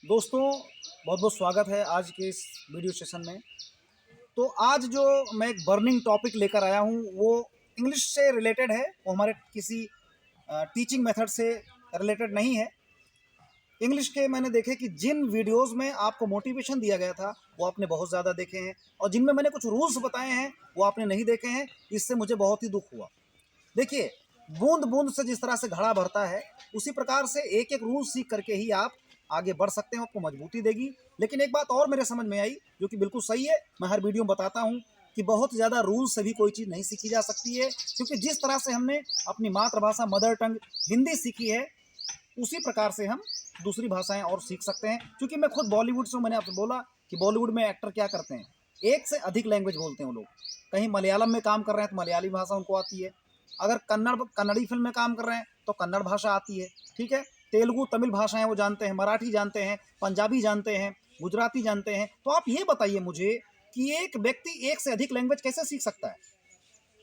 दोस्तों, बहुत बहुत स्वागत है आज के इस वीडियो सेशन में। तो आज जो मैं एक बर्निंग टॉपिक लेकर आया हूँ वो इंग्लिश से रिलेटेड है। वो हमारे किसी टीचिंग मेथड से रिलेटेड नहीं है। इंग्लिश के मैंने देखे कि जिन वीडियोस में आपको मोटिवेशन दिया गया था वो आपने बहुत ज़्यादा देखे हैं, और जिनमें मैंने कुछ रूल्स बताए हैं वो आपने नहीं देखे हैं। इससे मुझे बहुत ही दुख हुआ। देखिए, बूंद बूंद से जिस तरह से घड़ा भरता है, उसी प्रकार से एक एक रूल सीख करके ही आप आगे बढ़ सकते हैं, आपको मजबूती देगी। लेकिन एक बात और मेरे समझ में आई जो कि बिल्कुल सही है, मैं हर वीडियो में बताता हूँ कि बहुत ज़्यादा रूल से भी कोई चीज़ नहीं सीखी जा सकती है। क्योंकि जिस तरह से हमने अपनी मातृभाषा मदर टंग हिंदी सीखी है, उसी प्रकार से हम दूसरी भाषाएं और सीख सकते हैं। क्योंकि मैं खुद बॉलीवुड से हूं, मैंने आपसे बोला कि बॉलीवुड में एक्टर क्या करते हैं, एक से अधिक लैंग्वेज बोलते हैं वो लोग। कहीं मलयालम में काम कर रहे हैं तो मलयाली भाषा उनको आती है, अगर कन्नड़ी फिल्म में काम कर रहे हैं तो कन्नड़ भाषा आती है, ठीक है। तेलुगु तमिल भाषाएं वो जानते हैं, मराठी जानते हैं, पंजाबी जानते हैं, गुजराती जानते हैं। तो आप ये बताइए मुझे कि एक व्यक्ति एक से अधिक लैंग्वेज कैसे सीख सकता है?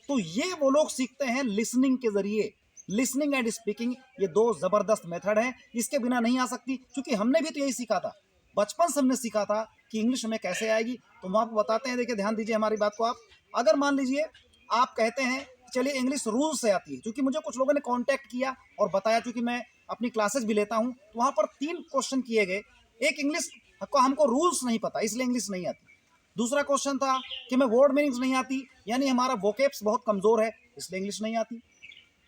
तो ये वो लोग सीखते हैं लिसनिंग के जरिए। लिसनिंग एंड स्पीकिंग, ये दो जबरदस्त मेथड हैं, इसके बिना नहीं आ सकती। क्योंकि हमने भी तो यही सीखा था, बचपन से हमने सीखा था कि इंग्लिश हमें कैसे आएगी। तो हम आपको बताते हैं, देखिए ध्यान दीजिए हमारी बात को आप। अगर मान लीजिए आप कहते हैं चलिए इंग्लिश रूल से आती है, क्योंकि मुझे कुछ लोगों ने कांटेक्ट किया और बताया, क्योंकि मैं अपनी क्लासेस भी लेता हूं, तो वहां पर 3 क्वेश्चन किए गए। एक, इंग्लिश को हमको रूल्स नहीं पता इसलिए इंग्लिश नहीं आती। दूसरा क्वेश्चन था कि हमें वर्ड मीनिंग्स नहीं आती, यानी हमारा वोकेब्स बहुत कमजोर है इसलिए इंग्लिश नहीं आती।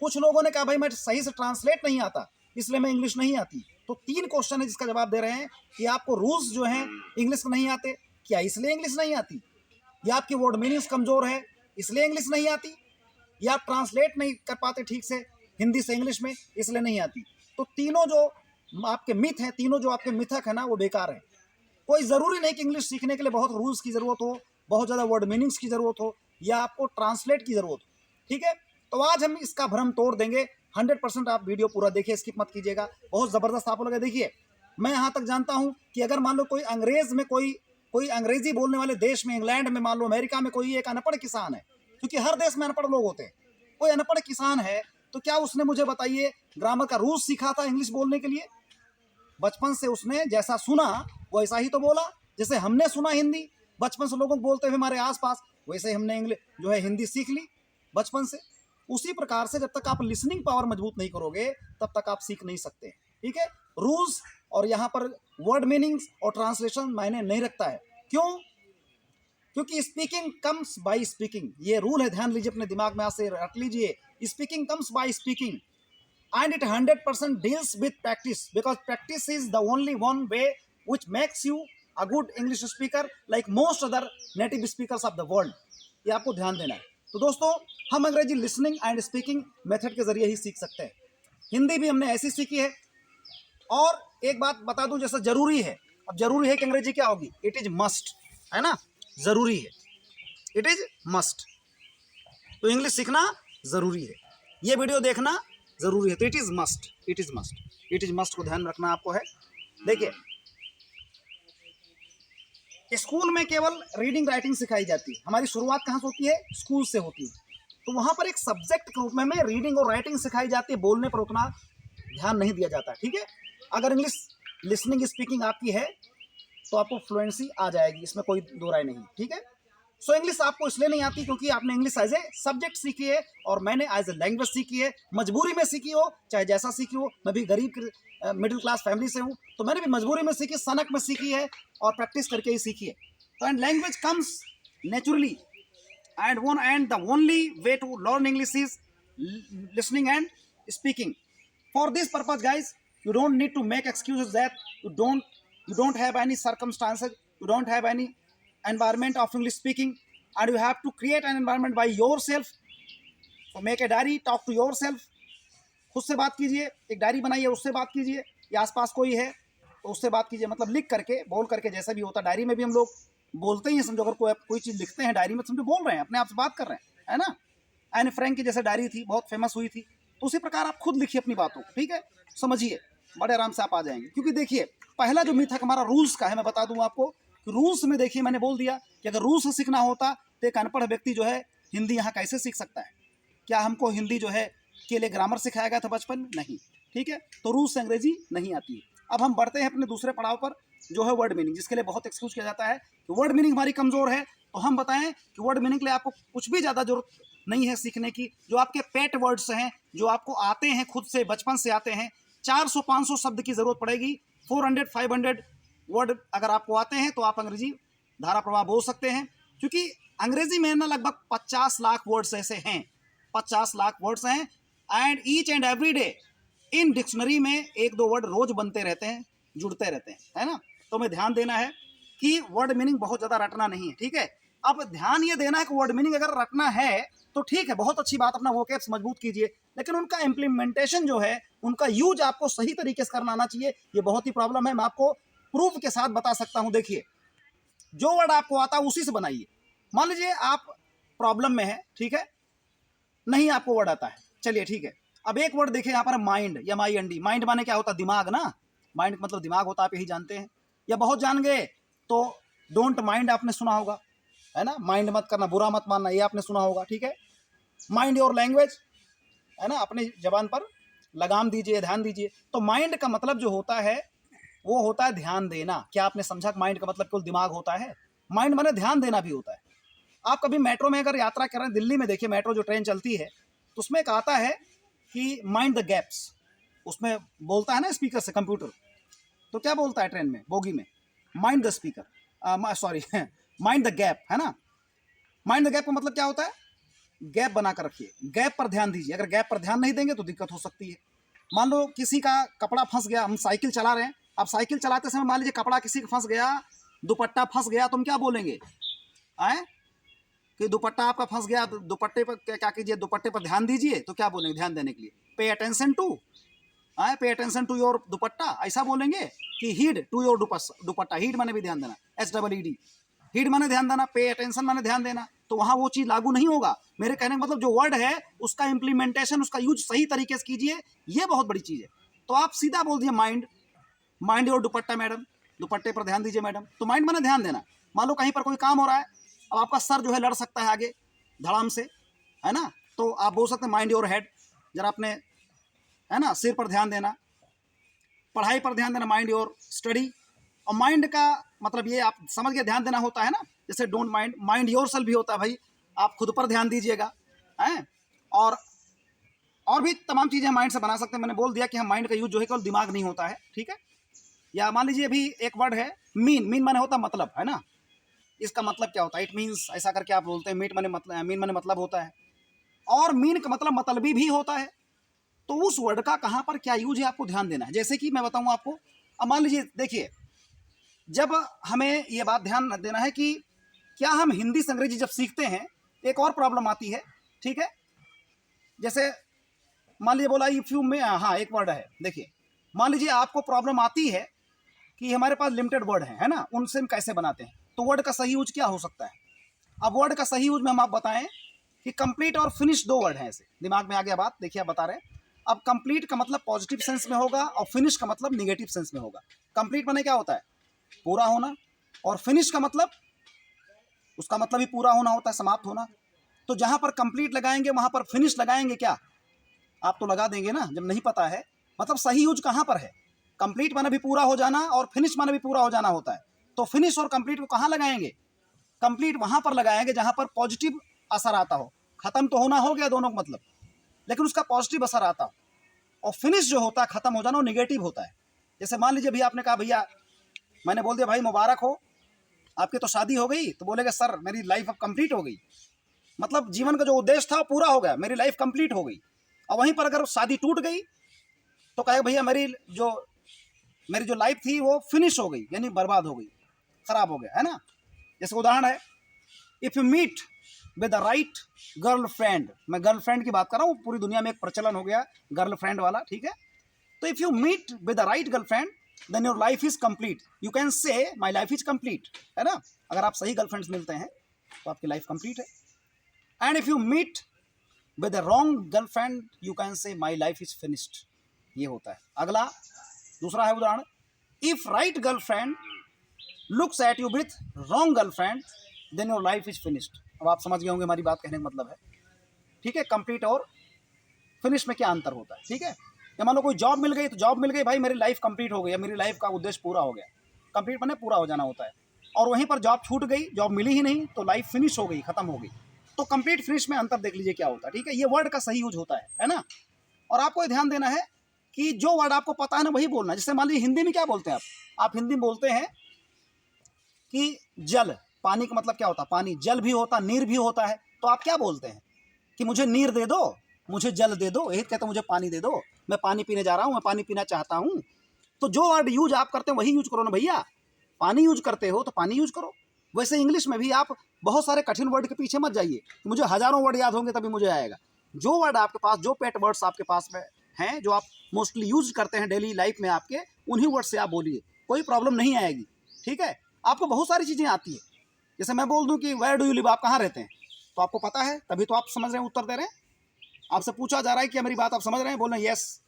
कुछ लोगों ने कहा भाई मैं सही से ट्रांसलेट नहीं आता इसलिए मैं इंग्लिश नहीं आती। तो 3 क्वेश्चन है जिसका जवाब दे रहे हैं कि आपको रूल्स जो हैं इंग्लिश में नहीं आते, क्या इसलिए इंग्लिश नहीं आती? या आपकी वर्ड मीनिंग्स कमजोर है इसलिए इंग्लिश नहीं आती? या आप ट्रांसलेट नहीं कर पाते ठीक से हिंदी से इंग्लिश में इसलिए नहीं आती? तो तीनों जो आपके मिथ हैं, तीनों जो आपके मिथक है ना, वो बेकार है। कोई ज़रूरी नहीं कि इंग्लिश सीखने के लिए बहुत रूल्स की ज़रूरत हो, बहुत ज़्यादा वर्ड मीनिंग्स की ज़रूरत हो, या आपको ट्रांसलेट की ज़रूरत हो, ठीक है। तो आज हम इसका भ्रम तोड़ देंगे। 100% आप वीडियो पूरा देखिए, स्किप मत कीजिएगा, बहुत ज़बरदस्त आप लोग देखिए। मैं यहाँ तक जानता हूँ कि अगर मान लो कोई अंग्रेज़ में कोई कोई अंग्रेजी बोलने वाले देश में, इंग्लैंड में, मान लो अमेरिका में कोई एक अनपढ़ किसान है, क्योंकि हर देश में अनपढ़ लोग होते हैं। कोई अनपढ़ किसान है तो क्या उसने, मुझे बताइए, ग्रामर का रूल्स सीखा था इंग्लिश बोलने के लिए? बचपन से उसने जैसा सुना वैसा ही तो बोला। जैसे हमने सुना हिंदी बचपन से लोगों को बोलते हुए हमारे आसपास, वैसे ही हमने इंग्लिश जो है हिंदी सीख ली बचपन से। उसी प्रकार से जब तक आप लिसनिंग पावर मजबूत नहीं करोगे तब तक आप सीख नहीं सकते, ठीक है। रूल्स और यहाँ पर वर्ड मीनिंग्स और ट्रांसलेशन मायने नहीं रखता है। क्यों? क्योंकि स्पीकिंग कम्स बाय स्पीकिंग, ये रूल है, ध्यान लीजिए, अपने दिमाग में से रख लीजिए। Speaking comes by speaking and it 100% deals with practice, because practice is the only one way which makes you a good English speaker like most other native speakers of the world। ये आपको ध्यान देना है। तो दोस्तों, हम अंग्रेजी listening and speaking method के जरिए ही सीख सकते हैं। हिंदी भी हमने ऐसी सीखी है। और एक बात बता दूं, जैसा जरूरी है, अब जरूरी है कि अंग्रेजी क्या होगी, इट इज मस्ट, है ना, जरूरी है, इट इज मस्ट। तो इंग्लिश सीखना जरूरी है, ये वीडियो देखना जरूरी है, तो it is must, it is must, it is must को ध्यान रखना आपको है। देखिए, स्कूल में केवल रीडिंग राइटिंग सिखाई जाती है। हमारी शुरुआत कहाँ से होती है? स्कूल से होती है। तो वहाँ पर एक सब्जेक्ट के रूप में हमें रीडिंग और राइटिंग सिखाई जाती है, बोलने पर उतना ध्यान नहीं दिया जाता, ठीक है। अगर इंग्लिश लिसनिंग स्पीकिंग आपकी है तो आपको फ्लुएंसी आ जाएगी, इसमें कोई दो राय नहीं, ठीक है। सो इंग्लिश आपको इसलिए नहीं आती क्योंकि आपने इंग्लिश एज ए सब्जेक्ट सीखी है और मैंने एज ए लैंग्वेज सीखी है। मजबूरी में सीखी हो चाहे जैसा सीखी हो, मैं भी गरीब मिडिल क्लास फैमिली से हूँ, तो मैंने भी मजबूरी में सीखी, सनक में सीखी है और प्रैक्टिस करके ही सीखी है। तो and language comes naturally and the only way to learn English is listening and speaking. For this purpose, guys, you don't need to make excuses that you don't have any circumstances, you don't have any environment of English speaking, and you have to create an environment by yourself. So make a diary, talk to yourself, खुद से बात कीजिए, एक diary बनाइए, उससे बात कीजिए, या आसपास कोई है तो उससे बात कीजिए, मतलब लिख करके, बोल करके, जैसा भी होता है। डायरी में भी हम लोग बोलते ही हैं, समझो, अगर कोई चीज़ लिखते हैं डायरी में, समझो बोल रहे हैं, अपने आप से बात कर रहे हैं, है ना। एन फ्रैंक की जैसे डायरी थी, बहुत फेमस हुई थी, तो उसी प्रकार आप खुद लिखिए अपनी बातों को, ठीक है, समझिए, बड़े आराम से आप आ जाएंगे। क्योंकि देखिए, पहला जो मिथ हमारा रूल्स का है, मैं बता दूं आपको, रूल्स में देखिए, मैंने बोल दिया कि अगर रूल्स सीखना होता तो एक अनपढ़ व्यक्ति जो है हिंदी यहाँ कैसे सीख सकता है? क्या हमको हिंदी जो है के लिए ग्रामर सिखाया गया था बचपन में? नहीं, ठीक है। तो रूल्स से अंग्रेजी नहीं आती है। अब हम बढ़ते हैं अपने दूसरे पड़ाव पर, जो है वर्ड मीनिंग, जिसके लिए बहुत एक्सक्यूज किया जाता है कि वर्ड मीनिंग हमारी कमज़ोर है। तो हम बताएं कि वर्ड मीनिंग के लिए आपको कुछ भी ज़्यादा जरूरत नहीं है सीखने की। जो आपके पेट वर्ड्स हैं, जो आपको आते हैं, खुद से बचपन से आते हैं, 400-500 शब्द की ज़रूरत पड़ेगी। 400-500 वर्ड अगर आपको आते हैं तो आप अंग्रेजी धारा प्रवाह बोल सकते हैं। क्योंकि अंग्रेजी में ना लगभग 50 लाख वर्ड्स ऐसे हैं, 50 लाख वर्ड्स हैं, and each and every day in dictionary में 1-2 वर्ड रोज बनते रहते हैं, जुड़ते रहते हैं, है ना। तो हमें ध्यान देना है कि वर्ड मीनिंग बहुत ज़्यादा रटना नहीं है, ठीक है। अब ध्यान ये देना है कि वर्ड मीनिंग अगर रटना है तो ठीक है, बहुत अच्छी बात, अपना वोकैब्स मजबूत कीजिए, लेकिन उनका इम्प्लीमेंटेशन जो है, उनका यूज आपको सही तरीके से करना आना चाहिए। ये बहुत ही प्रॉब्लम है, मैं आपको प्रूफ के साथ बता सकता हूँ। देखिए, जो वर्ड आपको आता है उसी से बनाइए। मान लीजिए आप प्रॉब्लम में है, ठीक है, नहीं आपको वर्ड आता है, चलिए ठीक है। अब एक वर्ड देखिए यहाँ पर, माइंड, MIND। माइंड माने क्या होता है? दिमाग ना। माइंड मतलब दिमाग होता है, आप यही जानते हैं या बहुत जान गए। तो डोंट माइंड आपने सुना होगा, है ना। माइंड मत करना, बुरा मत मानना, ये आपने सुना होगा, ठीक है। माइंड योर लैंग्वेज, है ना, अपनी जबान पर लगाम दीजिए, ध्यान दीजिए। तो माइंड का मतलब जो होता है वो होता है ध्यान देना। क्या आपने समझा? माइंड का मतलब केवल दिमाग होता है? माइंड माने ध्यान देना भी होता है। आप कभी मेट्रो में अगर यात्रा कर रहे हैं, दिल्ली में देखिए मेट्रो जो ट्रेन चलती है, तो उसमें एक आता है कि माइंड द गैप्स। उसमें बोलता है ना स्पीकर से कंप्यूटर, तो क्या बोलता है ट्रेन में, बोगी में? Mind the speaker, sorry mind the gap, है ना। माइंड द गैप का मतलब क्या होता है? गैप बना कर रखिए, गैप पर ध्यान दीजिए। अगर गैप पर ध्यान नहीं देंगे तो दिक्कत हो सकती है। मान लो किसी का कपड़ा फंस गया, हम साइकिल चला रहे हैं, अब साइकिल चलाते समय मान लीजिए कपड़ा किसी का फंस गया, दुपट्टा फंस गया, तुम क्या बोलेंगे? आए कि दुपट्टा आपका फंस गया, दुपट्टे पर क्या कीजिए? दुपट्टे पर ध्यान दीजिए। तो क्या बोलेंगे ध्यान देने के लिए? Pay attention to, pay attention to your dupatta, ऐसा बोलेंगे। कि heed to your dupatta, heed माने भी ध्यान देना, SEED, हीड माने ध्यान देना, पे अटेंशन माने ध्यान देना। तो वहां वो चीज लागू नहीं होगा। मेरे कहने का मतलब जो वर्ड है उसका इंप्लीमेंटेशन, उसका यूज सही तरीके से कीजिए, ये बहुत बड़ी चीज है। तो आप सीधा बोल दिए mind, mind your dupatta madam, दुपट्टे पर ध्यान दीजिए मैडम। तो माइंड माने ध्यान देना। मान लो कहीं पर कोई काम हो रहा है, अब आपका सर जो है लड़ सकता है आगे धड़ाम से, है ना, तो आप बोल सकते हैं माइंड योर हेड, जरा अपने, है ना, सिर पर ध्यान देना। पढ़ाई पर ध्यान देना, माइंड योर स्टडी। और माइंड का मतलब ये आप समझ के ध्यान देना होता है ना, जैसे don't mind, mind your self भी होता है भाई, आप खुद पर ध्यान दीजिएगा, हैं। और भी तमाम चीज़ें माइंड से बना सकते हैं। मैंने बोल दिया कि हम माइंड का यूज जो है केवल दिमाग नहीं होता है, ठीक है। या मान लीजिए अभी एक वर्ड है मीन, मीन माने होता मतलब, है ना। इसका मतलब क्या होता है? इट मीन्स, ऐसा करके आप बोलते हैं। मीट माने मतलब, मीन माने मतलब होता है, और मीन का मतलब मतलबी भी होता है। तो उस वर्ड का कहाँ पर क्या यूज है आपको ध्यान देना है। जैसे कि मैं बताऊँ आपको, अब मान लीजिए देखिए, जब हमें ये बात ध्यान देना है कि क्या हम हिंदी से अंग्रेजी जब सीखते हैं, एक और प्रॉब्लम आती है, ठीक है। जैसे मान लीजिए बोला इफ यू में, हाँ एक वर्ड है, देखिए मान लीजिए आपको प्रॉब्लम आती है कि हमारे पास लिमिटेड वर्ड है ना, उनसे हम कैसे बनाते हैं। तो वर्ड का सही यूज क्या हो सकता है? अब वर्ड का सही यूज में हम आप बताएं कि कंप्लीट और फिनिश 2 वर्ड हैं ऐसे, दिमाग में आ गया बात। देखिए आप बता रहे हैं, अब कंप्लीट का मतलब पॉजिटिव सेंस में होगा और फिनिश का मतलब निगेटिव सेंस में होगा। कंप्लीट माने क्या होता है? पूरा होना, और फिनिश का मतलब, उसका मतलब ही पूरा होना होता है, समाप्त होना। तो जहां पर कंप्लीट लगाएंगे वहां पर फिनिश लगाएंगे क्या? आप तो लगा देंगे ना, जब नहीं पता है। मतलब सही यूज कहां पर है? कंप्लीट माने भी पूरा हो जाना और फिनिश माने भी पूरा हो जाना होता है। तो फिनिश और कंप्लीट को कहां लगाएंगे? कंप्लीट वहां पर लगाएंगे जहां पर पॉजिटिव असर आता हो। खत्म तो होना हो गया दोनों का मतलब, लेकिन उसका पॉजिटिव असर आता हो। और फिनिश जो होता है, खत्म हो जाना, वो निगेटिव होता है। जैसे मान लीजिए भैया आपने कहा, भैया मैंने बोल दिया भाई मुबारक हो, आपकी तो शादी हो गई। तो बोलेगा सर मेरी लाइफ अब कंप्लीट हो गई, मतलब जीवन का जो उद्देश्य था वो पूरा हो गया, मेरी लाइफ कंप्लीट हो गई। और वहीं पर अगर शादी टूट गई तो कहेगा भैया मेरी जो लाइफ थी वो फिनिश हो गई, यानी बर्बाद हो गई, खराब हो गया, है ना। जैसे उदाहरण है, if you meet with the right girlfriend, मैं गर्लफ्रेंड की बात कर रहा हूँ, पूरी दुनिया में एक प्रचलन हो गया गर्लफ्रेंड वाला, ठीक है। तो if you meet with the right girlfriend then your life is complete, you can say my life is complete, है ना। अगर आप सही गर्लफ्रेंड्स मिलते हैं तो आपकी लाइफ कंप्लीट है। And if you meet with the wrong girlfriend you can say my life is finished, ये होता है। अगला दूसरा है उदाहरण, if right girlfriend looks at you with wrong girlfriend then your life is finished. अब आप समझ गए होंगे हमारी बात कहने का मतलब है, ठीक है। कंप्लीट और फिनिश में क्या अंतर होता है, ठीक है। या मान लो कोई जॉब मिल गई तो जॉब मिल गई भाई, मेरी लाइफ कंप्लीट हो गई, मेरी लाइफ का उद्देश्य पूरा हो गया। कंप्लीट माने पूरा हो जाना होता है। और वहीं पर जॉब छूट गई, जॉब मिली ही नहीं, तो लाइफ फिनिश हो गई, खत्म हो गई। तो कंप्लीट फिनिश में अंतर देख लीजिए क्या होता है, ठीक है। ये वर्ड का सही यूज होता है ना। और आपको ध्यान देना है कि जो वर्ड आपको पता है ना वही बोलना। जैसे मान लीजिए हिंदी में क्या बोलते हैं आप हिंदी में बोलते हैं कि जल, पानी का मतलब क्या होता है, पानी। जल भी होता, नीर भी होता है। तो आप क्या बोलते हैं कि मुझे नीर दे दो, मुझे जल दे दो, यही कहते हैं मुझे पानी दे दो, मैं पानी पीने जा रहा हूँ, मैं पानी पीना चाहता हूँ। तो जो वर्ड यूज आप करते हैं वही यूज करो ना भैया। पानी यूज करते हो तो पानी यूज करो। वैसे इंग्लिश में भी आप बहुत सारे कठिन वर्ड के पीछे मत जाइए, मुझे हजारों वर्ड याद होंगे तभी मुझे आएगा। जो वर्ड आपके पास, जो पेट वर्ड्स आपके पास में हैं, जो आप मोस्टली यूज करते हैं डेली लाइफ में आपके, उन्हीं वर्ड से आप बोलिए, कोई प्रॉब्लम नहीं आएगी, ठीक है। आपको बहुत सारी चीज़ें आती है। जैसे मैं बोल दूं कि वेयर डू यू लिव, आप कहाँ रहते हैं, तो आपको पता है, तभी तो आप समझ रहे हैं, उत्तर दे रहे हैं। आपसे पूछा जा रहा है कि मेरी बात आप समझ रहे हैं, बोल रहे हैं yes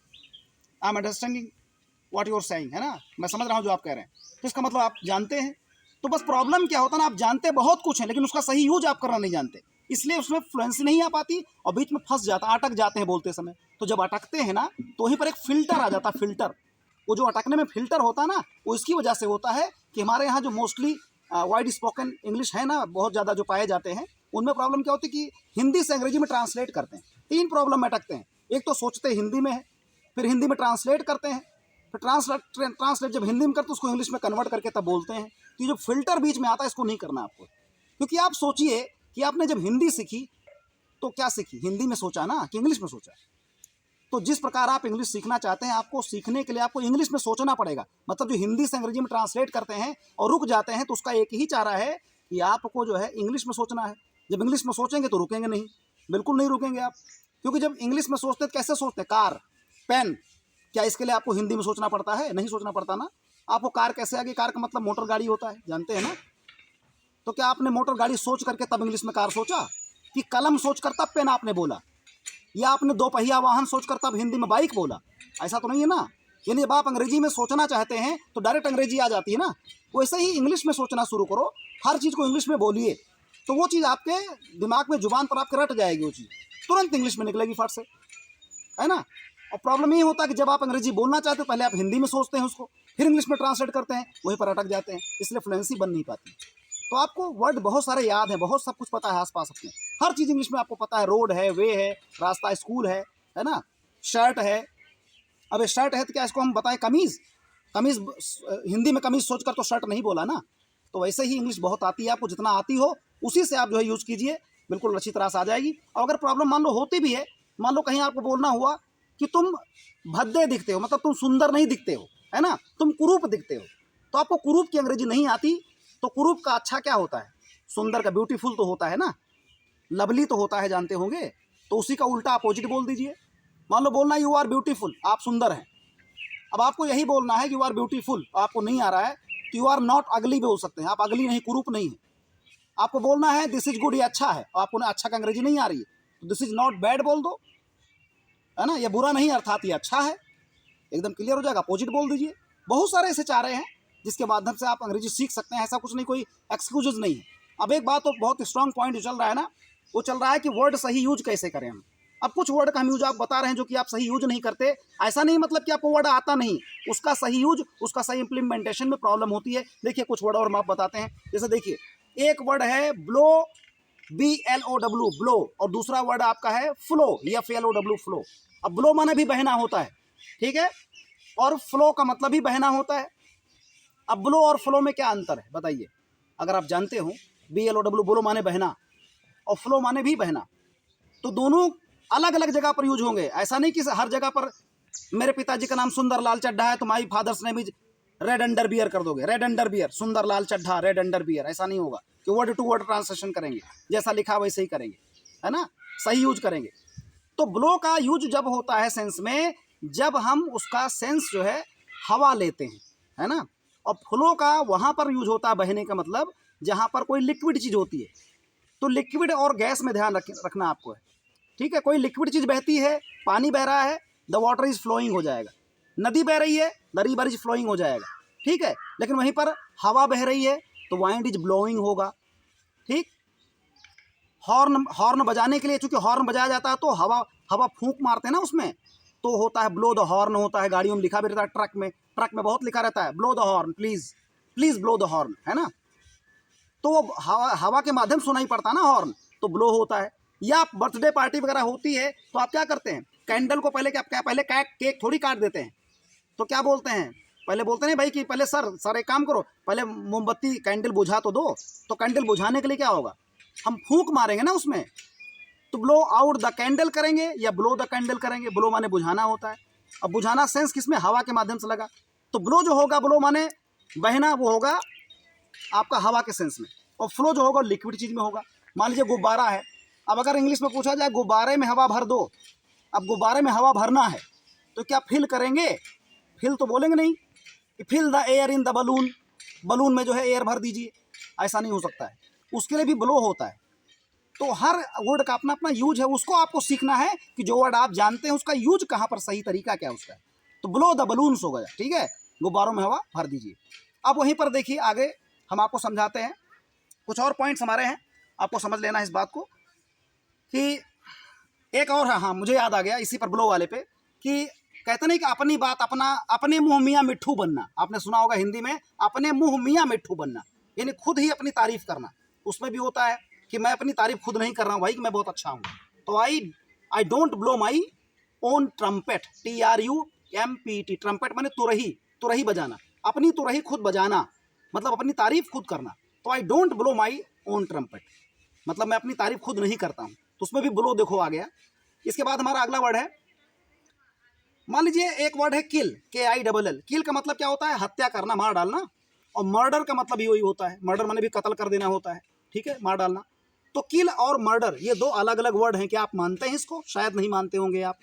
I am understanding what you are saying, है ना, मैं समझ रहा हूँ जो आप कह रहे हैं। तो इसका मतलब आप जानते हैं। तो बस प्रॉब्लम क्या होता है ना, आप जानते बहुत कुछ है लेकिन उसका सही यूज आप करना नहीं जानते, इसलिए उसमें फ्लुएंसी नहीं आ पाती और बीच में फंस जाता, अटक जाते हैं बोलते समय। तो जब अटकते हैं ना तो वहीं पर एक फिल्टर आ जाता है, फिल्टर। वो जो अटकने में फिल्टर होता है ना, वो इसकी वजह से होता है कि हमारे यहाँ जो मोस्टली वाइड स्पोकन इंग्लिश है ना, बहुत ज़्यादा जो पाए जाते हैं, उनमें प्रॉब्लम क्या होती है कि हिंदी से अंग्रेजी में ट्रांसलेट करते हैं। 3 प्रॉब्लम में अटकते हैं। एक तो सोचते हिंदी में है, फिर हिंदी में ट्रांसलेट करते हैं, फिर ट्रांसलेट जब हिंदी में करते उसको इंग्लिश में कन्वर्ट करके तब बोलते हैं। तो जो फिल्टर बीच में आता है इसको नहीं करना आपको। क्योंकि आप सोचिए कि आपने जब हिंदी सीखी तो क्या सीखी, हिंदी में सोचा ना कि इंग्लिश में सोचा। तो जिस प्रकार आप इंग्लिश सीखना चाहते हैं, आपको सीखने के लिए आपको इंग्लिश में सोचना पड़ेगा। मतलब जो हिंदी से अंग्रेजी में ट्रांसलेट करते हैं और रुक जाते हैं, तो उसका एक ही चारा है कि आपको जो है इंग्लिश में सोचना है। जब इंग्लिश में सोचेंगे तो रुकेंगे नहीं, बिल्कुल नहीं रुकेंगे आप। क्योंकि जब इंग्लिश में सोचते हैं तो कैसे सोचते हैं, कार, पेन, क्या इसके लिए आपको हिंदी में सोचना पड़ता है? नहीं सोचना पड़ता ना। आपको कार कैसे आ गई, कार का मतलब मोटर गाड़ी होता है, जानते हैं ना। तो क्या आपने मोटर गाड़ी सोच करके तब इंग्लिश में कार सोचा, कि कलम सोच कर तब पेन आपने बोला, या आपने 2 पहिया वाहन सोचकर तब हिंदी में बाइक बोला? ऐसा तो नहीं है ना। यानी जब आप अंग्रेजी में सोचना चाहते हैं तो डायरेक्ट अंग्रेजी आ जाती है ना। वैसे ही इंग्लिश में सोचना शुरू करो, हर चीज़ को इंग्लिश में बोलिए, तो वो चीज़ आपके दिमाग में, जुबान पर आपके रट जाएगी, वो चीज़ तुरंत इंग्लिश में निकलेगी फट से, है ना। और प्रॉब्लम ये होता है कि जब आप अंग्रेजी बोलना चाहते हो पहले आप हिंदी में सोचते हैं उसको, फिर इंग्लिश में ट्रांसलेट करते हैं, वहीं पर अटक जाते हैं, इसलिए फ्लुएंसी बन नहीं पाती। तो आपको वर्ड बहुत सारे याद हैं, बहुत सब कुछ पता है आसपास अपने, हर चीज़ इंग्लिश में आपको पता है। रोड है, वे है, रास्ता, स्कूल है ना, शर्ट है। अब शर्ट है तो क्या इसको हम बताएं कमीज़? कमीज़ हिंदी में कमीज़ सोचकर तो शर्ट नहीं बोला ना। तो वैसे ही इंग्लिश बहुत आती है आपको, जितना आती हो उसी से आप जो है यूज़ कीजिए, बिल्कुल अच्छी तरह से आ जाएगी। और अगर प्रॉब्लम मान लो होती भी है, मान लो कहीं आपको बोलना हुआ कि तुम भद्दे दिखते हो, मतलब तुम सुंदर नहीं दिखते हो, है ना, तुम कुरूप दिखते हो, तो आपको कुरूप की अंग्रेजी नहीं आती, तो कुरूप का अच्छा क्या होता है? सुंदर का ब्यूटीफुल तो होता है ना, लवली तो होता है, जानते होंगे। तो उसी का उल्टा अपोजिट बोल दीजिए। मान लो बोलना यू आर ब्यूटीफुल, आप सुंदर हैं। अब आपको यही बोलना है यू आर ब्यूटीफुल, आपको नहीं आ रहा है तो यू आर नॉट अगली बोल सकते हैं, आप अगली नहीं, कुरूप नहीं है। आपको बोलना है दिस इज गुड, ये अच्छा है, और आपको अच्छा का अंग्रेजी नहीं आ रही है तो दिस इज नॉट बैड बोल दो, है ना। ये बुरा नहीं अर्थात ये अच्छा है, एकदम क्लियर हो जाएगा, अपोजिट बोल दीजिए। बहुत सारे ऐसे चारे हैं जिसके माध्यम से आप अंग्रेजी सीख सकते हैं, ऐसा कुछ नहीं, कोई एक्सक्यूजेज नहीं है। अब एक बात तो बहुत स्ट्रांग पॉइंट जो चल रहा है ना, वो चल रहा है कि वर्ड सही यूज कैसे करें हम। अब कुछ वर्ड का हम यूज आप बता रहे हैं जो कि आप सही यूज नहीं करते, ऐसा नहीं मतलब कि आपको वर्ड आता नहीं, उसका सही यूज, उसका सही इंप्लीमेंटेशन में प्रॉब्लम होती है। देखिए कुछ वर्ड और हम आप बताते हैं। जैसे देखिए एक वर्ड है ब्लो, BLOW, ब्लो, और दूसरा वर्ड आपका है फ्लो, FLOW, फ्लो। अब ब्लो माने भी बहना होता है, ठीक है, और फ्लो का मतलब भी बहना होता है। अब ब्लो और फ्लो में क्या अंतर है बताइए, अगर आप जानते हो। BLOW, ब्लो माने बहना और फ्लो माने भी बहना, तो दोनों अलग अलग जगह पर यूज होंगे। ऐसा नहीं कि हर जगह पर मेरे पिताजी का नाम सुंदर लाल चड्ढा है तो my father's name is red under bear कर दोगे, red under bear, Sundar Lal Chaddha, red under bear, ऐसा नहीं होगा कि वर्ड टू वर्ड ट्रांसलेशन करेंगे, जैसा लिखा वैसे ही करेंगे, है ना, सही यूज करेंगे। तो ब्लो का यूज जब होता है सेंस में, जब हम उसका सेंस जो है हवा लेते हैं, है ना। और फ्लो का वहाँ पर यूज होता है बहने का मतलब जहाँ पर कोई लिक्विड चीज़ होती है। तो लिक्विड और गैस में ध्यान रखना आपको है, ठीक है। कोई लिक्विड चीज़ बहती है, पानी बह रहा है, द वाटर इज फ्लोइंग हो जाएगा। नदी बह रही है, द रिवर इज फ्लोइंग हो जाएगा, ठीक है। लेकिन वहीं पर हवा बह रही है तो वाइंड इज ब्लोइंग होगा, ठीक। हॉर्न बजाने के लिए, चूंकि हॉर्न बजाया जाता है तो हवा फूंक मारते हैं ना उसमें, तो होता है ब्लो द हॉर्न, होता है गाड़ियों में लिखा भी रहता है, ट्रक में बहुत लिखा रहता है blow the horn, please please blow the horn, है ना। तो वो हवा के माध्यम सुनाई पड़ता है ना हॉर्न, तो ब्लो होता है। या बर्थडे पार्टी वगैरह होती है तो आप क्या करते हैं, कैंडल को पहले पहले केक थोड़ी काट देते हैं, तो क्या बोलते हैं, पहले बोलते नहीं भाई कि पहले सर एक काम करो, पहले मोमबत्ती कैंडल बुझा तो दो। तो कैंडल बुझाने के लिए क्या होगा, हम फूंक मारेंगे ना उसमें, तो ब्लो आउट द कैंडल करेंगे या ब्लो द कैंडल करेंगे। ब्लो माने बुझाना होता है। अब बुझाना सेंस किसमें, हवा के माध्यम से लगा, तो ब्लो जो होगा, ब्लो माने बहना, वो होगा आपका हवा के सेंस में, और फ्लो जो होगा लिक्विड चीज़ में होगा। मान लीजिए गुब्बारा है, अब अगर इंग्लिश में पूछा जाए गुब्बारे में हवा भर दो, अब गुब्बारे में हवा भरना है तो क्या फिल करेंगे, फिल तो बोलेंगे नहीं कि fill the air in the balloon, balloon में जो है एयर भर दीजिए, ऐसा नहीं हो सकता है, उसके लिए भी ब्लो होता है। तो हर वर्ड का अपना अपना यूज है, उसको आपको सीखना है कि जो वर्ड आप जानते हैं उसका यूज कहाँ पर, सही तरीका क्या है उसका। तो ब्लो द बलून्स हो गया, ठीक है, गुब्बारों में हवा भर दीजिए। अब वहीं पर देखिए आगे हम आपको समझाते हैं, कुछ और पॉइंट्स हमारे हैं, आपको समझ लेना है इस बात को कि एक और है, हाँ मुझे याद आ गया इसी पर ब्लो वाले पे, कि कहते नहीं कि अपनी बात अपने मुंह मियाँ मिट्ठू बनना, आपने सुना होगा हिंदी में, अपने मुंह मियाँ मिट्ठू बनना, यानी खुद ही अपनी तारीफ करना। उसमें भी होता है कि मैं अपनी तारीफ खुद नहीं कर रहा हूँ भाई कि मैं बहुत अच्छा हूँ, तो I don't blow my own trumpet, TRUMPT, trumpet मैंने तुरही बजाना, अपनी तुरही खुद बजाना, मतलब अपनी तारीफ खुद करना। तो I don't blow my own trumpet, मतलब मैं अपनी तारीफ खुद नहीं करता हूँ, तो उसमें भी ब्लो देखो आ गया। इसके बाद हमारा अगला वर्ड है, मान लीजिए एक वर्ड है किल, KILL। किल का मतलब क्या होता है, हत्या करना, मार डालना, और मर्डर का मतलब भी वही होता है, मर्डर माने भी कत्ल कर देना होता है, ठीक है, मार डालना। तो किल और मर्डर ये दो अलग अलग वर्ड हैं, क्या आप मानते हैं इसको, शायद नहीं मानते होंगे आप,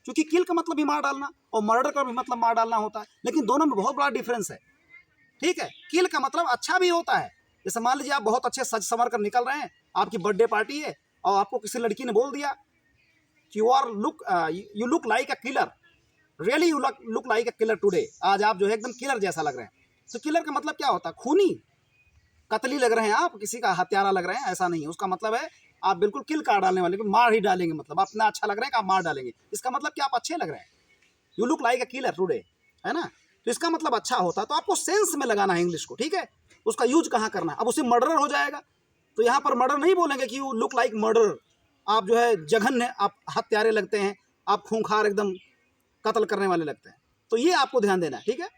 क्योंकि किल का मतलब भी मार डालना और मर्डर का भी मतलब मार डालना होता है, लेकिन दोनों में बहुत बड़ा डिफरेंस है, ठीक है। किल का मतलब अच्छा भी होता है, जैसे मान लीजिए आप बहुत अच्छे सज संवर कर निकल रहे हैं, आपकी बर्थडे पार्टी है और आपको किसी लड़की ने बोल दिया कि you look like a killer, really you look like a killer today, आज आप जो है एकदम किलर जैसा लग रहे हैं। तो किलर का मतलब क्या होता है, खूनी, कतली लग रहे हैं आप, किसी का हत्यारा लग रहे हैं, ऐसा नहीं है। उसका मतलब है आप बिल्कुल किल काट डालने वाले, मार ही डालेंगे, मतलब अपना अच्छा लग रहा है कि आप मार डालेंगे, इसका मतलब कि आप अच्छे लग रहे हैं, you look like a killer today, है ना। तो इसका मतलब अच्छा होता है, तो आपको सेंस में लगाना है इंग्लिश को, ठीक है, उसका यूज कहाँ करना है। अब उसे मर्डर हो जाएगा, तो यहाँ पर मर्डर नहीं बोलेंगे कि यू लुक लाइक मर्डर, आप जो है जघन्य, आप हत्यारे लगते हैं, आप खूंखार एकदम कत्ल करने वाले लगते हैं, तो ये आपको ध्यान देना है, ठीक है।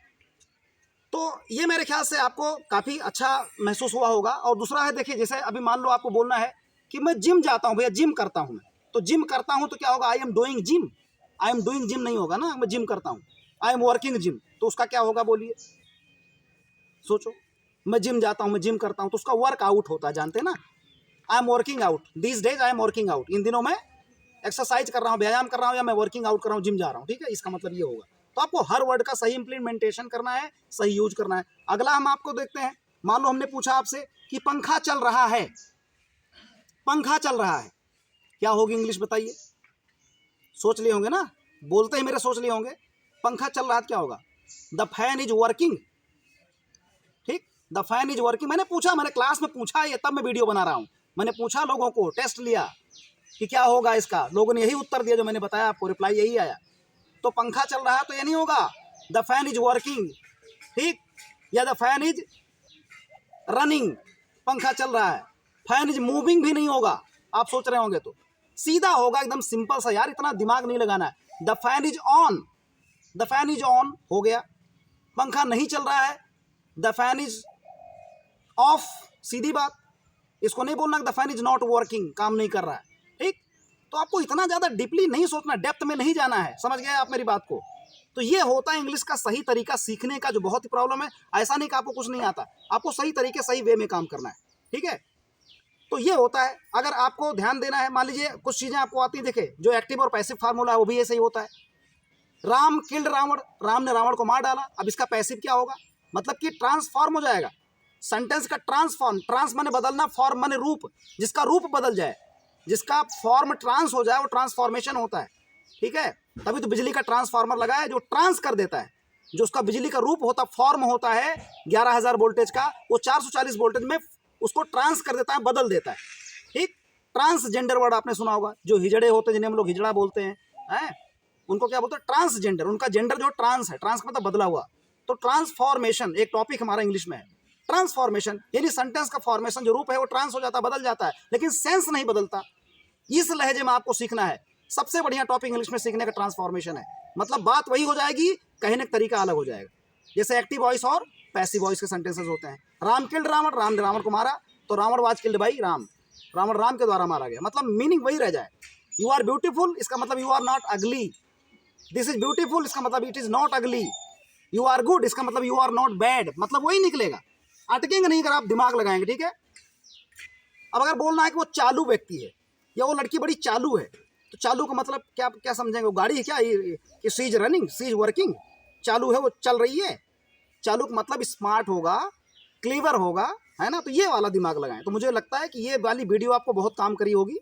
तो ये मेरे ख्याल से आपको काफ़ी अच्छा महसूस हुआ होगा। और दूसरा है, देखिए जैसे अभी मान लो आपको बोलना है कि मैं जिम जाता हूँ भैया, जिम करता हूँ मैं, तो जिम करता हूँ तो क्या होगा, I am doing gym, I am doing gym नहीं होगा ना, मैं जिम करता हूँ, आई एम वर्किंग जिम, तो उसका क्या होगा बोलिए, सोचो, मैं जिम जाता हूँ, मैं जिम करता हूँ, तो उसका वर्क आउट होता है, जानते हैं ना, I am working out, this days I am working out, इन दिनों मैं एक्सरसाइज कर रहा हूँ, व्यायाम कर रहा हूँ, या मैं वर्किंग आउट कर रहा हूँ, जिम जा रहा हूँ, ठीक है, इसका मतलब ये होगा। तो आपको हर वर्ड का सही इंप्लीमेंटेशन करना है, सही यूज करना है। अगला हम आपको देखते हैं, मान लो हमने पूछा आपसे कि पंखा चल रहा है, पंखा चल रहा है, क्या होगी इंग्लिश बताइए, सोच लिए होंगे ना, बोलते ही मेरे सोच लिए होंगे, पंखा चल रहा है क्या होगा, द फैन इज वर्किंग, ठीक, द फैन इज वर्किंग। मैंने पूछा, मैंने क्लास में पूछा, ये तब मैं वीडियो बना रहा हूँ, मैंने पूछा लोगों को, टेस्ट लिया कि क्या होगा इसका, लोगों ने यही उत्तर दिया जो मैंने बताया आपको, रिप्लाई यही आया। तो पंखा चल रहा है तो ये नहीं होगा द फैन इज वर्किंग, ठीक, या द फैन इज रनिंग, पंखा चल रहा है, फैन इज मूविंग भी नहीं होगा, आप सोच रहे होंगे, तो सीधा होगा एकदम सिंपल सा यार, इतना दिमाग नहीं लगाना है, the fan is on, the fan is on हो गया। पंखा नहीं चल रहा है, द फैन इज ऑफ, सीधी बात, इसको नहीं बोलना the fan is not working, काम नहीं कर रहा है, ठीक। तो आपको इतना ज़्यादा डीपली नहीं सोचना, डेप्थ में नहीं जाना है, समझ गए आप मेरी बात को। तो ये होता है इंग्लिश का सही तरीका सीखने का, जो बहुत ही प्रॉब्लम है, ऐसा नहीं कि आपको कुछ नहीं आता, आपको सही तरीके सही वे में काम करना है, ठीक है। तो ये होता है, अगर आपको ध्यान देना है, मान लीजिए कुछ चीज़ें आपको आती हैं, देखे जो एक्टिव और पैसिव फार्मूला है वो भी ऐसे ही होता है। राम किल्ड रावण, राम ने रावण को मार डाला, अब इसका पैसिव क्या होगा, मतलब कि ट्रांसफॉर्म हो जाएगा, सेंटेंस का ट्रांसफॉर्म, ट्रांस माने बदलना, फॉर्म माने रूप, जिसका रूप बदल जाए, जिसका फॉर्म ट्रांस हो जाए वो ट्रांसफॉर्मेशन होता है, ठीक है। तभी तो बिजली का ट्रांसफार्मर लगा है, जो ट्रांस कर देता है, जो उसका बिजली का रूप होता, फॉर्म होता है 11,000 वोल्टेज का, वो 440 वोल्टेज में उसको ट्रांस कर देता है, बदल देता है, ठीक। ट्रांसजेंडर वर्ड आपने सुना होगा, जो हिजड़े होते हैं जिन्हें हम लोग हिजड़ा बोलते हैं, उनको क्या बोलते हैं, ट्रांसजेंडर। उनका जेंडर जो ट्रांस है, ट्रांस का मतलब बदला हुआ। तो ट्रांसफॉर्मेशन एक टॉपिक हमारा इंग्लिश में है। ट्रांसफॉर्मेशन यानी सेंटेंस का फॉर्मेशन जो रूप है वो ट्रांस हो जाता है, बदल जाता है, लेकिन सेंस नहीं बदलता। इस लहजे में आपको सीखना है। सबसे बढ़िया टॉपिक इंग्लिश में सीखने का ट्रांसफॉर्मेशन है। मतलब बात वही हो जाएगी, कहने का तरीका अलग हो जाएगा। जैसे एक्टिव वॉइस और पैसिव वॉइस के सेंटेंसेस होते हैं। राम किल्ड रावण, राम ने रावण को मारा, तो Ravan was killed by Ram, Ravan Ram के द्वारा मारा गया। मतलब मीनिंग वही रह जाए। यू आर ब्यूटीफुल, इसका मतलब यू आर नॉट अगली। दिस इज ब्यूटीफुल, इसका मतलब इट इज नॉट अगली। यू आर गुड, इसका मतलब यू आर नॉट बैड। मतलब वही निकलेगा, अटकेंगे नहीं अगर आप दिमाग लगाएंगे, ठीक है। अब अगर बोलना है कि वो चालू व्यक्ति है या वो लड़की बड़ी चालू है, तो चालू का मतलब क्या क्या समझेंगे, वो गाड़ी है क्या, कि she is running, she is working, चालू है, वो चल रही है। चालू का मतलब स्मार्ट होगा, क्लीवर होगा, है ना। तो ये वाला दिमाग लगाएं। तो मुझे लगता है कि ये वाली वीडियो आपको बहुत काम करी होगी।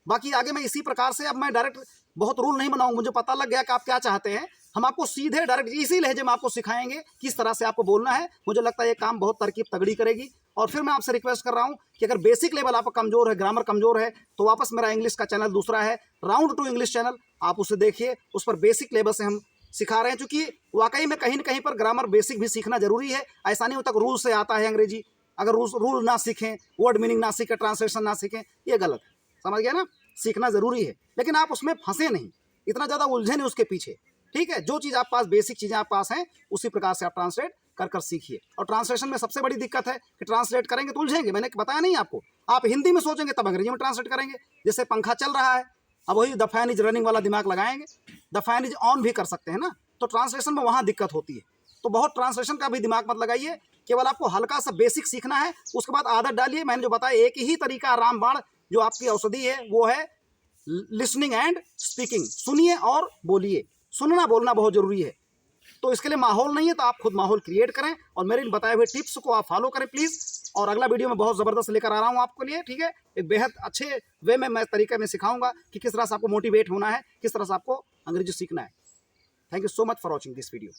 बाकी आगे मैं इसी प्रकार से, अब मैं डायरेक्ट बहुत रूल नहीं बनाऊंगा, मुझे पता लग गया कि आप क्या चाहते हैं। हम आपको सीधे डायरेक्ट इसी लहजे में आपको सिखाएंगे किस तरह से आपको बोलना है। मुझे लगता है ये काम बहुत तरकीब तगड़ी करेगी। और फिर मैं आपसे रिक्वेस्ट कर रहा हूं कि अगर बेसिक लेवल आपका कमजोर है, ग्रामर कमजोर है, तो वापस मेरा इंग्लिश का चैनल दूसरा है, राउंड 2 इंग्लिश चैनल, आप उसे देखिए। उस पर बेसिक लेवल से हम सिखा रहे हैं, क्योंकि वाकई में कहीं ना कहीं पर ग्रामर बेसिक भी सीखना जरूरी है। ऐसा नहीं होता कि रूल से आता है अंग्रेजी, अगर रूल ना सीखें, वर्ड मीनिंग ना सीखें, ट्रांसलेशन ना सीखें, ये गलत है। समझ गया ना। सीखना जरूरी है, लेकिन आप उसमें फंसे नहीं, इतना ज़्यादा उलझे नहीं उसके पीछे, ठीक है। जो चीज़ आप पास, बेसिक चीज़ें आप पास हैं, उसी प्रकार से आप ट्रांसलेट कर सीखिए। और ट्रांसलेशन में सबसे बड़ी दिक्कत है कि ट्रांसलेट करेंगे तो उलझेंगे। मैंने बताया नहीं आपको, आप हिंदी में सोचेंगे तब अंग्रेजी में ट्रांसलेट करेंगे। जैसे पंखा चल रहा है, अब वही द फैन इज रनिंग वाला दिमाग लगाएंगे, द फैन इज ऑन भी कर सकते हैं ना। तो ट्रांसलेशन में वहाँ दिक्कत होती है। तो बहुत ट्रांसलेशन का भी दिमाग मत लगाइए, केवल आपको हल्का सा बेसिक सीखना है, उसके बाद आदत डालिए। मैंने जो बताया एक ही तरीका, रामबाण जो आपकी औषधि है, वो है लिसनिंग एंड स्पीकिंग। सुनिए और बोलिए, सुनना बोलना बहुत जरूरी है। तो इसके लिए माहौल नहीं है, तो आप खुद माहौल क्रिएट करें और मेरे इन बताए हुए टिप्स को आप फॉलो करें प्लीज़। और अगला वीडियो में बहुत ज़बरदस्त लेकर आ रहा हूँ आपके लिए, ठीक है। एक बेहद अच्छे वे में मैं तरीके में सिखाऊंगा कि किस तरह से आपको मोटिवेट होना है, किस तरह से आपको अंग्रेजी सीखना है। Thank you so much for watching this video.